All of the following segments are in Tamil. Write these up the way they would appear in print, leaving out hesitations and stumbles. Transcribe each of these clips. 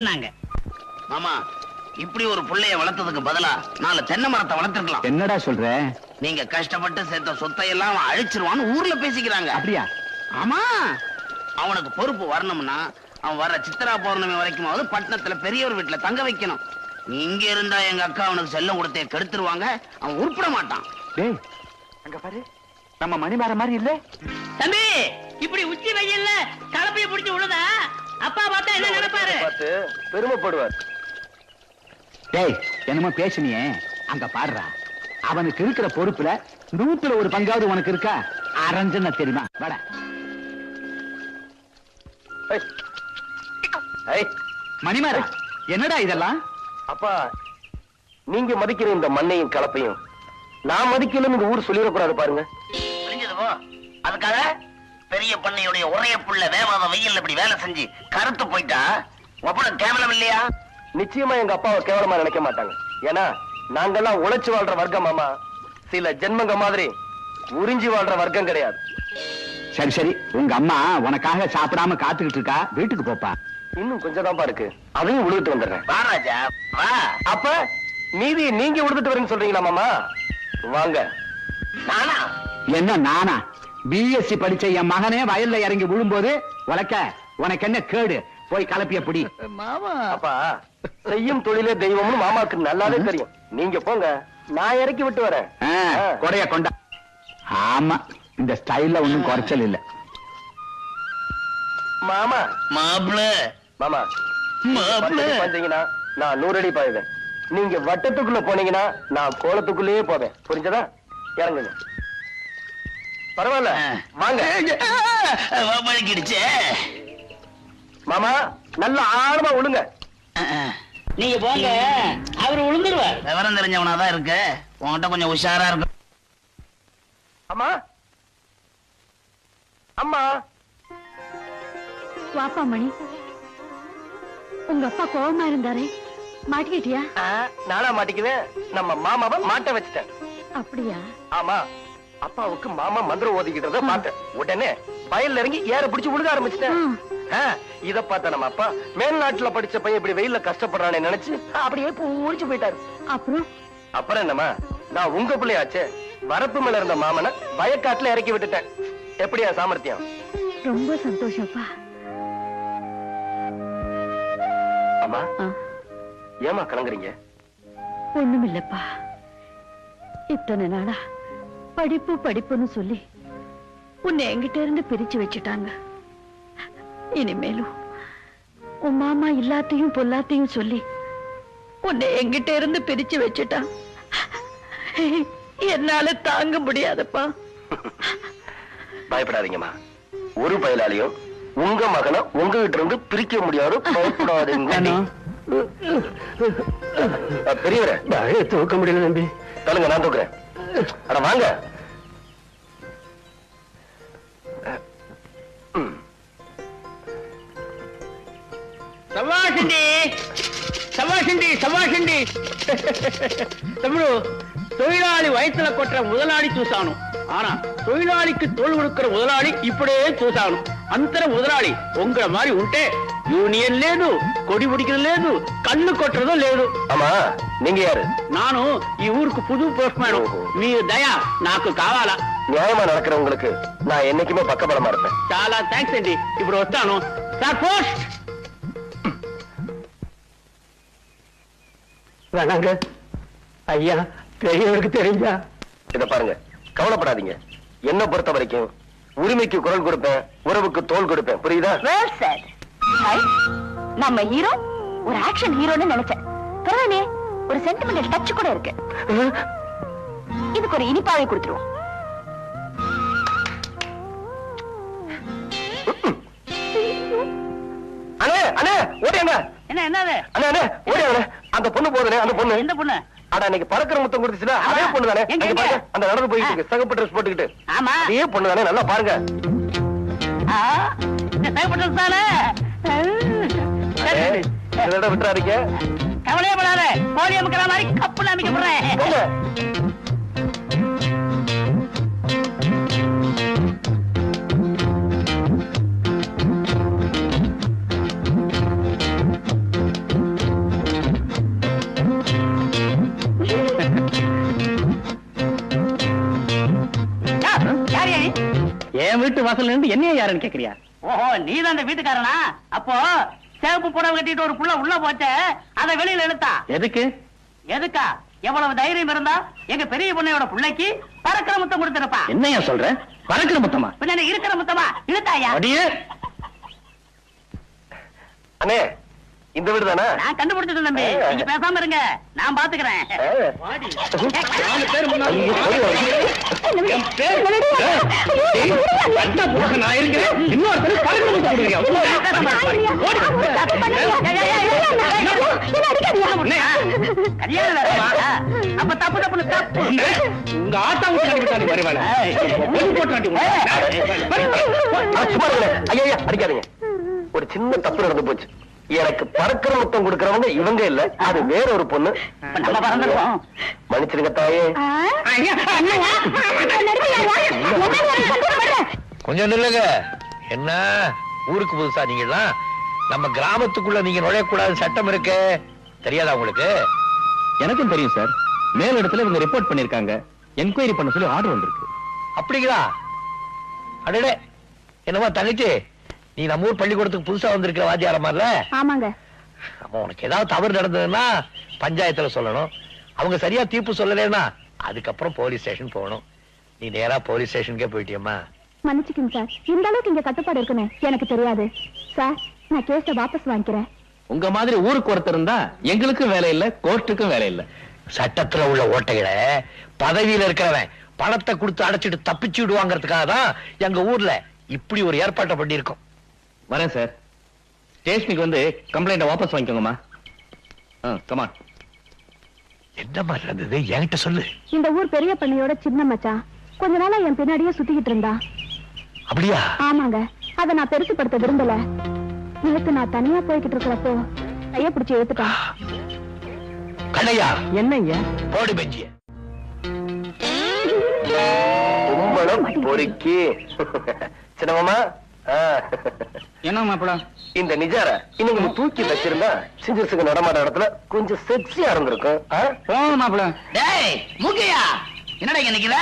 மாமா இப்படி ஒரு புள்ளைய வளர்த்ததுக்கு பதிலா 4 தென்னை மரத்தை வளர்த்திருக்கலாம். என்னடா சொல்ற? நீங்க கஷ்டப்பட்டு சேர்த்த சொத்தை எல்லாம் அவன் அழிச்சிருவான்னு ஊர்ல பேசிக்கிறாங்க. அப்படியா? ஆமா, அவனுக்கு பொறுப்பு வரணும்னா அவன் வர்ற சித்ரா பௌர்ணமி வரைக்குமாவது பட்டணத்துல பெரியவர் வீட்டுல தங்க வைக்கணும். இங்க இருந்தா எங்க அக்கா அவனுக்கு செல்லம் கொடுத்தே கெடுத்துருவாங்க. அவன் உருப்பிட மாட்டான். டேய், அங்க பாரு, நம்ம மணிமாற மாதிரி இல்ல? தம்பி, இப்படி உச்சி வெயில்ல கலப்பைய பிடிச்சு விழுதா அப்பா பார்த்தா என்ன நினைப்பாரு? பெருமைப்படுவார். டேய், என்னமோ பேசுனியே, அங்க பாடுறா. அவனுக்கு இருக்கிற பொறுப்புல 100ல 1 பங்காவது உனக்கு இருக்கா? அரஞ்சன தெரியுமா? வாடா. மணிமாரா, என்னடா இதெல்லாம்? அப்பா, நீங்க மதிக்கிற இந்த மண்ணையும் கலப்பையும் நான் மதிக்கல இந்த ஊர் சொல்லிடக்கூடாது பாருங்க. புரிஞ்சது போ. அதுக்காக பெரிய பண்ணையுடைய ஒரே புள்ள வேவாத வெயில் இப்படி வேலை செஞ்சு கருத்து போயிட்டா ஒப்பன கேவலம் இல்லையா? நிச்சயமா எங்க அப்பாவை கேவலமா நினைக்க மாட்டாங்க. ஏன்னா நாங்கெல்லாம் உழைச்சு வாழ்ற வர்க்கம். மாமா, சில ஜென்மங்க மாதிரி உறிஞ்சி வாழ்ற வர்க்கம் கிடையாது. சரி சரி, உங்க அம்மா உனக்காக சாப்பிடாம காத்துக்கிட்டு இருக்கா. வீட்டுக்கு போப்பா. இன்னும் கொஞ்சம் தான் இருக்கு, அதையும் உழுதுட்டு வந்துடுறேன். வா ராஜா வா. அப்ப மீதி நீங்க உழுதுட்டு வரேன்னு சொல்றீங்களா மாமா? வாங்க. நானா? என்ன நானா? பிஎஸ்சி படிச்ச என் மகனே வயல்ல இறங்கி விழும்போது உனக்கு என்ன கேடு? போய் கலப்பிய பிடி. மாமா, அப்பா செய்யும் தொழிலே தெய்வம்னு மாமாவுக்கு நல்லாவே தெரியும். நீங்க போங்க, நான் இறக்கி விட்டு வரேன். கொடைய கொண்டா. ஆமா, இந்த ஸ்டைல்ல ஒண்ணும் குறைச்சல் இல்ல. மாமா மாப்ள மாமா மாப்ள வந்தீங்கன்னா நான் 100 அடி பாயுவேன். நீங்க வட்டத்துக்குள்ள போனீங்கன்னா நான் கோலத்துக்குள்ளேயே போவேன். புரிஞ்சதா? இறங்குங்க. பரவாயில்ல, வாங்க. வழுக்கிடுச்சே. மாமா, நல்ல ஆழமா விழுங்க. நீங்க போங்க, அவரு விழுந்துருவார். விவரம் தெரிஞ்சவனாதான் இருக்கு. உன்கிட்ட கொஞ்சம் உஷாரா இருக்கு. அம்மா, அம்மா. வாப்பா மணி, உங்க அப்பா கோவமா இருந்தாரே, மாட்டிக்கிட்டியா? நானா மாட்டிக்குவேன்? நம்ம மாமாவை மாட்ட வச்சுட்டேன். அப்படியா? ஆமா, அப்பாவுக்கு மாமா மந்திரம் ஓதிக்கிட்டத பார்த்தேன். உடனே வயல்ல இறங்கி ஏற பிடிச்சு விழுக ஆரம்பிச்சிட்டேன். இத பார்த்த நம்ம அப்பா மேல்நாட்டுல படிச்ச பையன் இப்படி வெயில்ல கஷ்டப்படுறானே நினைச்சு அப்படியே பூரிச்சு போயிட்டாரு. அப்புறம் என்னமா, நான் உங்க பிள்ளையாச்சே, வரப்பு மேல இருந்த மாமனை வயக்காட்டுல இறக்கி விட்டுட்டேன். எப்படியா சாமர்த்தியம்? ரொம்ப சந்தோஷப்பா. அம்மா, ஏமா கலங்குறீங்க? ஒண்ணுமில்லப்பா, இத்தனை நாளா படிப்பு படிப்புன்னு சொல்லி உன்னை என்கிட்ட இருந்து பிரிச்சு வச்சுட்டாங்க. இனிமேலும் உன் மாமா எல்லாத்தையும் பொல்லாத்தையும் சொல்லி உன்னை என்கிட்ட இருந்து பிரிச்சு வச்சுட்டான். என்னால தாங்க முடியாதப்பா. பயப்படாதீங்கம்மா, ஒரு பயலாலையும் உங்க மகனை உங்ககிட்ட இருந்து பிரிக்க முடியாது. பயப்படாதீங்க. பெரியவரே, தூக்க முடியல நம்பி. சொல்லுங்க, நான் தூக்குறேன். அட வாங்க. சவாஷண்டி சவாஷண்டி சவாஷண்டி. தம்பு, தொழிலாளி வயிற்றுல கொட்டுற முதலாளி చూసాను. ஆனா தொழிலாளிக்கு தோள் கொடுக்கிற முதலாளி இப்படியே చూసాను. అంతర முதலாளி உங்கள மாதிரி ఉంటే యూనియన్ లేదు, కొడి పిడికిన లేదు, కన్ను కొట్టడం లేదు. ஆமா, நீங்க யாரு? நானு ఈ ఊருக்கு புது போஸ்ட்மேன். మీ దయ నాకు కావాలా? நியாயமா நடக்கிறவங்களுக்கு நான் என்னைக்குமே பக்கபலமா இருப்பேன். చాలా థ్యాంక్స్ అండి. ఇప్పుడు వస్తాను సార్. పోస్ట్ வேணாங்க ஐயா, பெரியவருக்கு தெரிஞ்சா. இத பாருங்க, கவலைப்படாதீங்க. என்ன பொறுத்த வரைக்கும் உரிமைக்கு குரல் கொடுப்பேன், உறவுக்கு தோல் கொடுப்பேன். புரியுதா? நம்ம ஹீரோ ஒரு ஆக்ஷன் ஹீரோன்னு நினைச்சேன். பரவாயில்லையே, ஒரு சென்டிமெண்டல் டச் கூட இருக்கு. இதுக்கு ஒரு இனிப்பாவை கொடுத்துருவோம். அண்ணே அண்ணே, ஓடியாங்க. என்ன என்னது? அண்ணே அண்ணே, ஓடியாங்க. அந்த பொண்ணு போதுனே, அந்த பொண்ணு. எந்த பொண்ணு? அட, அன்னைக்கு பறக்கிற முத்தம் கொடுத்துச்சுல, அதே பொண்ணு தானே. எங்க, எங்க? அந்த நடந்து போயிட்டு இருக்கு, சகப்பு ட்ரெஸ் போட்டுக்கிட்டு. ஆமா, அதே பொண்ணு தானே. நல்லா பாருங்க. இந்த தேவைப்பட்டதானே. விட்டுறாதீங்க. கவலையே படாத, கோழி அமைக்கிற மாதிரி கப்புல அமைக்க போறேன். வாசல்ல இருந்து என்னைய யாருன்னு கேக்குறியா? ஓஹோ, நீதான் அந்த வீட்டுக்காரனா? அப்போ சேப்பு புடவை கட்டிட்டு ஒரு புள்ள உள்ள போச்ச, அதை வெளியில இழுத்தா எதுக்கு? எதுக்கா? எவ்வளவு தைரியம் இருந்தா எங்க பெரிய பொண்ணையோட பிள்ளைக்கு பறக்கிற முத்தம் கொடுத்திருப்பா. என்னையா சொல்ற? பறக்கிற முத்தமா? பின்ன இருக்கிற முத்தமா இழுத்தாயா? அடியே அண்ணே, இந்த வீடு தானே? நான் கண்டுபிடிச்சது தம்பி, நீங்க பேசாம இருங்க, நான் பாத்துக்கிறேன். 4 பேர் முன்னாடி என் பேர் நான் இருக்கிறேன். இன்னொருத்தர் பறக்கிற முத்தம் கொடுக்குறியா? கல்யாணம் வேறமா? அப்ப தப்பு தப்புன்னு தப்பு. உங்க ஆத்தா விட்டு அனுப்பிட்டாங்க வருவாள. சும்மா இருங்களே. ஐயா அடிக்காதீங்க. ஒரு சின்ன தப்பு நடந்து போச்சு. எனக்கு பறக்கிற முத்தம் கொடுக்கறவங்க இவங்க இல்ல, அது வேற ஒரு பொண்ணு. நம்ம பறந்துருக்கோம். மன்னிச்சிருங்க தாயே. கொஞ்சம் நில்லுங்க. என்ன ஊருக்கு புதுசா நீங்கலாம்? நம்ம கிராமத்துக்குள்ள நீங்க நுழையக்கூடாது சட்டம் இருக்கு, தெரியாதா உங்களுக்கு? எனக்கும் தெரியும் சார். மேல் இடத்துல இவங்க ரிப்போர்ட் பண்ணிருக்காங்க, என்கொயரி பண்ண சொல்லி ஆர்டர் வந்திருக்கு. அப்படிங்களா? அடடே, என்னமா தங்கச்சி, நீ நம்ம ஊர் பள்ளிக்கூடத்துக்கு புதுசா வந்திருக்கிற வாத்தியாரமார்ல? ஆமாங்க. அப்ப உனக்கு ஏதாவது தவறு நடந்ததுன்னா பஞ்சாயத்துல சொல்லணும். அவங்க சரியா தீர்ப்பு சொல்லலைன்னா அதுக்கப்புறம் போலீஸ் ஸ்டேஷன் போகணும். நீ நேரா போலீஸ் ஸ்டேஷனுக்கே போயிட்டியம்மா. மன்னிச்சுக்கங்க சார், இந்த அளவுக்கு இங்க கட்டுப்பாடு இருக்குன்னு எனக்கு தெரியாது சார். நான் கேஸ வாபஸ் வாங்கிக்கிறேன். உங்க மாதிரி ஊருக்கு ஒருத்தர் இருந்தா எங்களுக்கும் வேலை இல்ல, கோர்ட்டுக்கும் வேலை இல்ல. சட்டத்துல உள்ள ஓட்டைகளை பதவியில இருக்கிறவன் பணத்தை கொடுத்து அடைச்சிட்டு தப்பிச்சு விடுவாங்கிறதுக்காக தான் எங்க ஊர்ல இப்படி ஒரு ஏற்பாட்டை பண்ணியிருக்கோம். வரேன் சார். ஸ்டேஷனுக்கு வந்து கம்ப்ளைண்ட வாபஸ் வாங்கிக்கோங்கம்மா. கமான். என்ன மாதிரி இருந்தது என்கிட்ட சொல்லு. இந்த ஊர் பெரிய பண்ணையோட சின்ன மச்சான் கொஞ்ச நாளா என் பின்னாடியே சுத்திக்கிட்டு இருந்தா. அப்படியா? ஆமாங்க. அத நான் பெருசுப்படுத்த விரும்பல. நேத்து நான் தனியா போய்கிட்டு இருக்கிறப்போ கைய பிடிச்சு ஏத்துட்டான். கண்ணையா, என்னங்க போடு பெஞ்சிய. கும்பலம் பொறுக்கி சின்னமாமா. என்ன மாப்பிள? இந்த நிஜார இன்னும் கொஞ்சம் தூக்கி வச்சிருந்தா சிஞ்சசுக்கு நடமாட்ட இடத்துல கொஞ்சம் செக்ஸியா இருந்திருக்கும். போங்க மாப்பிள. டேய் மூக்கையா, என்னடா இங்க நிக்கிற?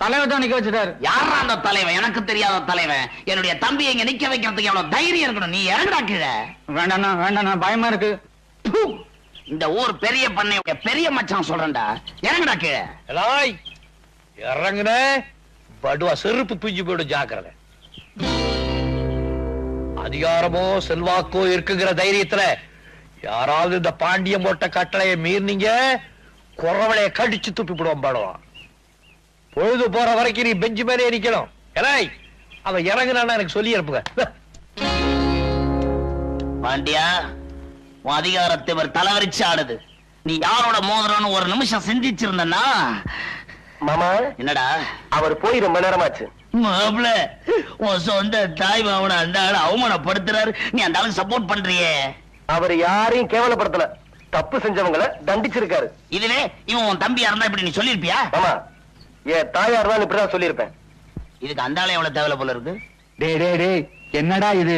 தலைவர் தான் நிக்க வச்சுட்டாரு. யாரா அந்த தலைவன்? எனக்கு தெரியாத தலைவன். என்னுடைய தம்பியை இங்க நிக்க வைக்கிறதுக்கு எவ்வளவு தைரியம் இருக்கணும். நீ இறங்குடா கீழே. வேண்டாண்ணா வேண்டாண்ணா, பயமா இருக்கு. ப்பு! இந்த ஊர் பெரிய பண்ணையோட பெரிய மச்சான் சொல்றேன்டா, இறங்குடா கீழே. எலாய், இறங்குன படுவா செருப்பு பிஞ்சு போயிடும், ஜாக்கிரதை. அதிகாரமோ செல்வாக்கோ இருக்குங்கிற தைரியத்துல யாராவது இந்த பாண்டியம் போட்ட கட்டளையை மீறினீங்க, குறவளைய கடிச்சு துப்பி விடுவோம். பாடுவான். பொழுது போற வரைக்கும் நீ பெஞ்சு மேலே நிக்கணும். எலாய், அவன் இறங்குனான்னு எனக்கு சொல்லி அனுப்புங்க. பாண்டியா, உன் அதிகாரத்தை இவர் தலைவரிச்சு ஆடுது. நீ யாரோட மோதிரம்னு ஒரு நிமிஷம் சிந்திச்சிருந்தனா. மாமா, என்னடா? அவர் போய் ரொம்ப நேரமாச்சு. மாப்ள, உன் சொந்த தாய் மாமனை அந்த ஆளு அவமானப்படுத்துறாரு, நீ அந்த ஆளுக்கு சப்போர்ட் பண்றியே. அவர் யாரையும் கேவலப்படுத்தல, தப்பு செஞ்சவங்களை தண்டிச்சிருக்காரு. இதுவே இவன் உன் தம்பியா இருந்தா இப்படி நீ சொல்லிருப்பியா? ஆமா, என் தாயார் தான் இப்படிதான் சொல்லியிருப்பேன். இதுக்கு அந்த ஆளு எவ்வளவு தேவையில்ல போல இருக்கு. டே என்னடா இது?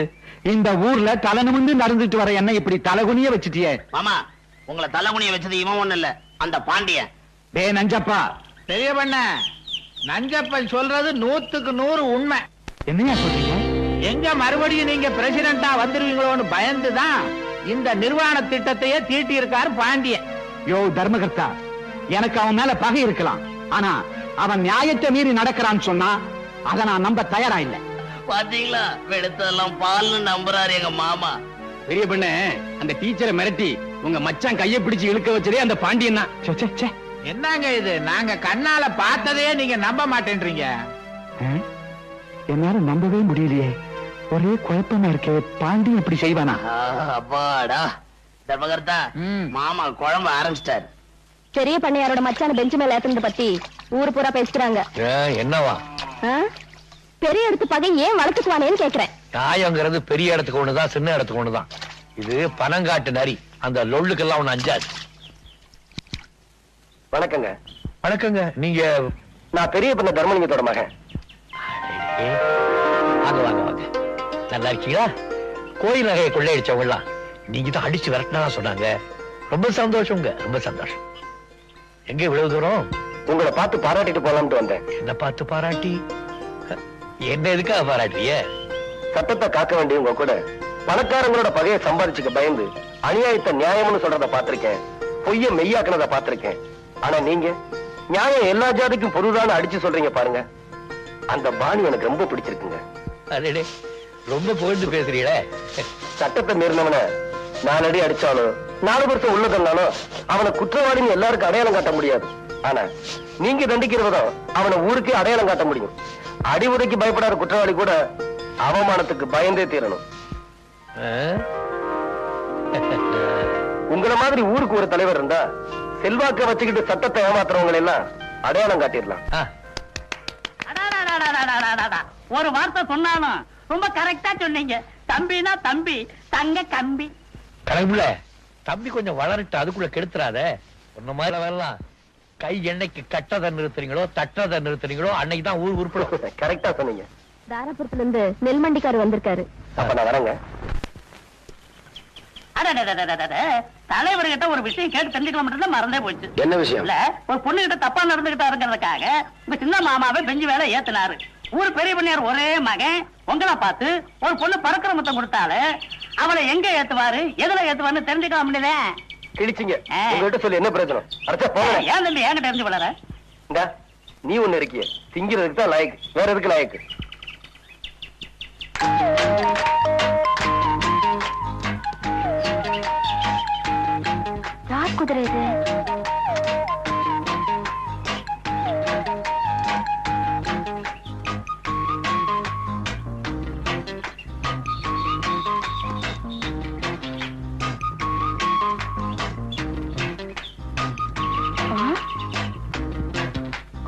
இந்த ஊர்ல தலை நிமிர்ந்து நடந்துட்டு வர என்ன இப்படி தலைகுனிய வச்சுட்டியே? மாமா, உங்களை தலைகுனிய வச்சது இவன் ஒண்ணு இல்ல, அந்த பாண்டியன். டே நஞ்சப்பா. பெரிய பண்ண, நஞ்சப்பன் சொல்றது 100க்கு 100 உண்மை. என்னையா சொல்றீங்க? எங்க மறுபடியும் நீங்க பிரசிடண்டா வந்துருவீங்களோன்னு பயந்துதான் இந்த நிர்வாண திட்டத்தையே தீட்டி இருக்காரு பாண்டியன். யோ தர்மகர்த்தா, எனக்கு அவன் மேல பகை இருக்கலாம், ஆனா அவன் நியாயத்தை மீறி நடக்கிறான்னு சொன்னா அதை நான் நம்ப தயாரா இல்ல. பாத்தீங்களா, வெளுத்தெல்லாம் பால்னு நம்புறாரு எங்க மாமா. பெரிய பண்ண, அந்த டீச்சரை மிரட்டி உங்க மச்சான் கையை பிடிச்சு இழுக்க வச்சதே அந்த பாண்டியன் தான். என்னங்க இது? நாங்க கண்ணால பார்த்ததே நீங்க நம்ப மாட்டேன்றீங்க. என்னால நம்பவே முடியலையே, ஒரே குழப்பமா இருக்கே. பாண்டியன் இப்படி செய்வானா? அப்பாடா தர்மகர்த்தா, மாமா குழம்பு ஆரம்பிச்சிட்டாரு. பெரிய பண்ணையாரோட மச்சான பெஞ்சு மேல ஏத்துனத பத்தி ஊரு பூரா பேசுறாங்க. என்னவா? பெரிய இடத்து பகை ஏன் வளர்த்துக்குவானேன்னு கேக்குறேன். நியாயங்கிறது பெரிய இடத்துக்கு ஒண்ணுதான், சின்ன இடத்துக்கு ஒண்ணுதான். இது பனங்காட்டு நரி, அந்த லொள்ளுக்கெல்லாம் ஒண்ணு அஞ்சாது. வணக்கங்க. வணக்கங்க. நீங்க? நான் பெரிய பண்ண தர்மலிங்கத்தோட மகன். வாங்க வாங்க வாங்க. நல்லா இருக்கீங்களா? கோயில் நகையை கொள்ளையடிச்சவங்கலாம் நீங்க தான் அடிச்சு விரட்டினா சொன்னாங்க. ரொம்ப சந்தோஷங்க, ரொம்ப சந்தோஷம். எங்க இவ்வளவு தூரம்? உங்களை பார்த்து பாராட்டிட்டு போலாம்னு வந்தேன். என்ன பார்த்து பாராட்டி? என்ன எதுக்காக பாராட்டுறிய? சட்டத்தை காக்க வேண்டியவங்க கூட பணக்காரங்களோட பகையை சம்பாதிச்சுக்க பயந்து அநியாயத்தை நியாயம்னு சொல்றத பாத்திருக்கேன், பொய்ய மெய்யாக்குனத பாத்திருக்கேன். ஆனா நீங்க நியாயம் எல்லா ஜாதிக்கும் பொதுதான அடிச்சு சொல்றீங்க பாருங்க, அந்த பாணி எனக்கு ரொம்ப பிடிச்சிருக்குங்க. அடடே, ரொம்ப புகழ்ந்து பேசுறீங்களே. சட்டத்தை மீறினவன 4 அடி அடிச்சாலும் 4 வருஷம் உள்ளதனாலும் அவனை குற்றவாளின்னு எல்லாருக்கும் அடையாளம் காட்ட முடியாது. ஆனா நீங்க தண்டிக்கிறவதும் அவனை ஊருக்கே அடையாளம் காட்ட முடியும். அடி உதைக்கு பயப்படாத குற்றவாளி கூட அவமானத்துக்கு பயந்தே தீரணும். உங்களை மாதிரி ஊருக்கு ஒரு தலைவர் இருந்தா செல்வாக்க வச்சுக்கிட்டு சட்டத்தை ஏமாத்துறவங்க எல்லாம் அடையாளம் காட்டிடலாம். ஒரு வார்த்தை சொன்னாலும் ரொம்ப கரெக்டா சொன்னீங்க. தம்பினா தம்பி, தங்க கம்பி. கணக்குல தம்பி கொஞ்சம் வளரட்டு, அதுக்குள்ள கெடுத்துறாத. ஒன்ன மாதிரி வரலாம். கை எண்ணெய்க்கு கட்டதை நிறுத்துறீங்களோ தட்டதை நிறுத்துறீங்களோ அன்னைக்கு தான் ஊர் உருப்படும். கரெக்டா சொன்னீங்க. தாராபுரத்துல இருந்து நெல்மண்டிக்காரர் வந்திருக்காரு. அப்ப நான் வரேங்க. தலைவர்கிட்ட ஒரு விஷயம் கேட்டு தெரிஞ்சுக்கலாம் மட்டும் மறந்தே போச்சு. என்ன விஷயம்? இல்ல, ஒரு பொண்ணு கிட்ட தப்பா நடந்துகிட்டாருங்கிறதுக்காக உங்க சின்ன மாமாவை பெஞ்சு வேலை ஏத்துனாரு. ஊர் பெரிய பண்ணியார் ஒரே மகன் உங்களை பார்த்து ஒரு பொண்ணு பறக்கிற முத்தம் கொடுத்தாலே அவளை எங்க ஏத்துவாரு எதுல ஏத்துவாருன்னு தெரிஞ்சுக்கலாம் முடியல. கிழிச்சிங்க. உங்ககிட்ட சொல்லி என்ன பிரயோஜனம்? அரைச்சா போங்க. ஏன் தம்பி என்கிட்ட தெரிஞ்சு வளர? நீ ஒண்ணு இருக்கிய, திங்கிறதுக்கு தான் லாயக்கு, வேற எதுக்கு லாயக்கு? யார் குதிரை இது?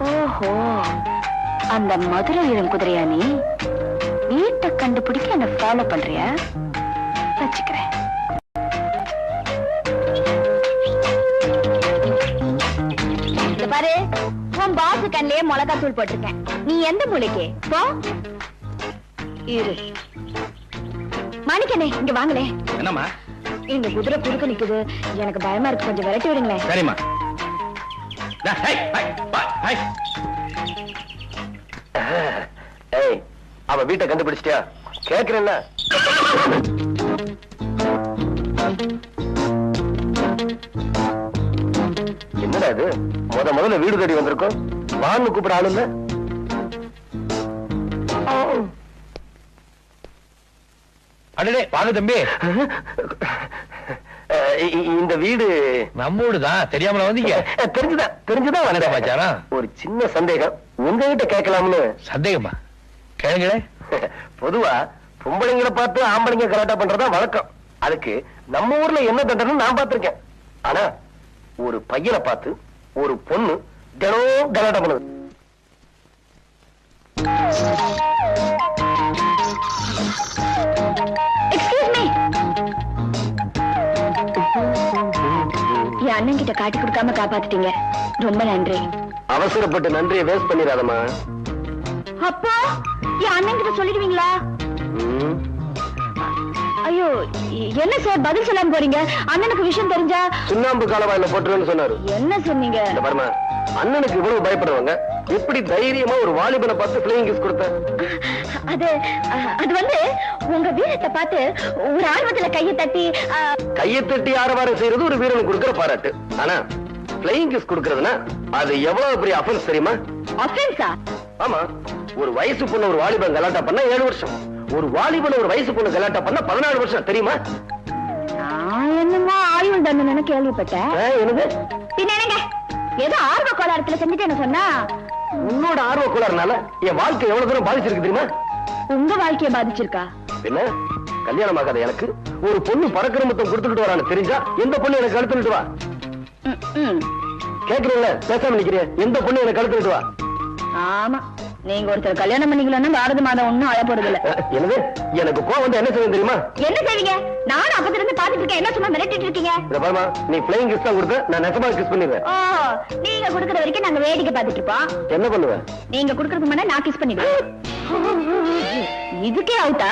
ஓஹோ, அந்த மதுரை வீரன் குதிரையா? நீ வீட்டை கண்டுபிடிக்க என்ன ஃபாலோ பண்றியா? வச்சுக்கிறேன். பாரு, உன் பாசு கண்ணிலே மிளகா தூள் போட்டிருக்கேன். நீ எந்த மூளைக்கு போ. இரு மாணிக்கனே, இங்க வாங்களே. என்னம்மா? இந்த குதிரை குறுக்க நிக்குது, எனக்கு பயமா இருக்கு, கொஞ்சம் விரட்டி விடுங்களேன். சரிம்மா. அவ வீட்டை கண்டுபிடிச்சிட்டியா? கேக்குறேன்ல. என்னடா இது, முதல்ல வீடு தேடி வந்திருக்கோம், வான்னு கூப்பிட ஆளு இல்ல. அடடே வாங்க தம்பி. இந்த வீடு நம்மோடுதான். தெரியாமல வந்தீங்க? தெரிஞ்சுதான் வந்தேன் பாச்சாரா. ஒரு சின்ன சந்தேகம் உங்ககிட்ட கேட்கலாம்னு. சந்தேகமா? கேளுங்களே. பொதுவா பொம்பளைங்களை பார்த்து ஆம்பளைங்க கலாட்டா பண்றதா வழக்கம். அதுக்கு நம்ம ஊர்ல என்ன தண்டனை நான் பார்த்திருக்கேன். ஆனா ஒரு பையனை பார்த்து ஒரு பொண்ணு தினம் கலாட்டா பண்ணுது. என் அண்ணன் கிட்ட காட்டி கொடுக்காம காப்பாத்திட்டீங்க, ரொம்ப நன்றி. அவசரப்பட்டு நன்றியை வேஸ்ட் பண்ணிடாதமா. அப்பா, என் அண்ணன் கிட்ட சொல்லிடுவீங்களா? ஐயோ, என்ன சார் பதில் சொல்லாம போறீங்க? அண்ணனுக்கு விஷயம் தெரிஞ்சா சுண்ணாம்பு காலவாயில போட்டுருன்னு சொன்னாரு. என்ன சொன்னீங்க? பாருமா, அண்ணனுக்கு இவ்வளவு பயப்படுறவங்க எப்படி தைரியமா ஒரு வாலிபனை பார்த்து பிளேயிங் கிஸ் கொடுத்த? அது வந்து உங்க வீரத்தை பார்த்து ஒரு ஆர்வத்துல கையை தட்டி ஆரவாரம் செய்யறது ஒரு வீரனுக்கு கொடுக்கிற பாராட்டு. ஆனா பிளேயிங் கிஸ் கொடுக்கறதுனா அது எவ்வளவு பெரிய அஃபென்ஸ் தெரியுமா? அஃபென்ஸா? ஆமா. ஒரு வயசு பொண்ணு ஒரு வாலிபன் கலாட்டா பண்ணா 7 வருஷம், ஒரு வாலிபன் ஒரு வயசு பொண்ணு கலாட்டா பண்ணா 14 வருஷம் தெரியுமா? என்னமோ ஆயுள் தண்டனை கேள்விப்பட்டேன். என்னது? என்னங்க ஏதோ ஆர்வ கோளாறுல செஞ்சுட்டு சொன்னா? உன்னோட ஆர்வ கோளாறுனால என் வாழ்க்கை எவ்வளவு தூரம் பாதிச்சிருக்கு தெரியுமா? உங்க வாழ்க்கையை பாதிச்சிருக்கா? என்ன கல்யாணம் ஆகாத எனக்கு ஒரு பொண்ணு பறக்கிற முத்தம் கொடுத்துட்டு வரான்னு தெரிஞ்சா எந்த பொண்ணு எனக்கு கழுத்துட்டு வா? கேக்குறீங்களா? பேசாம நிக்கிறேன். எந்த பொண்ணு எனக்கு கழுத்துட்டு வா? ஆமா, நீங்க ஒருத்தர் கல்யாணம் பண்ணிக்கலன்னா பாரத மாதம் ஒண்ணும் அழ போறது இல்ல. என்னது? எனக்கு கோவம் வந்து என்ன செய்ய தெரியுமா? என்ன செய்வீங்க? நானும் அப்பத்துல இருந்து பாத்துட்டு இருக்கேன், என்ன சும்மா மிரட்டிட்டு இருக்கீங்க? பாருமா, நீ பிளேயிங் கிஸ் தான் கொடுத்த, நான் நெசமா கிஸ் பண்ணிடுவேன். நீங்க குடுக்கற வரைக்கும் நாங்க வேடிக்கை பாத்துட்டு இருப்போம். என்ன பண்ணுவேன்? நீங்க குடுக்கறதுக்கு முன்னாடி நான் கிஸ் பண்ணிடுவேன். இதுக்கே அவுட்டா?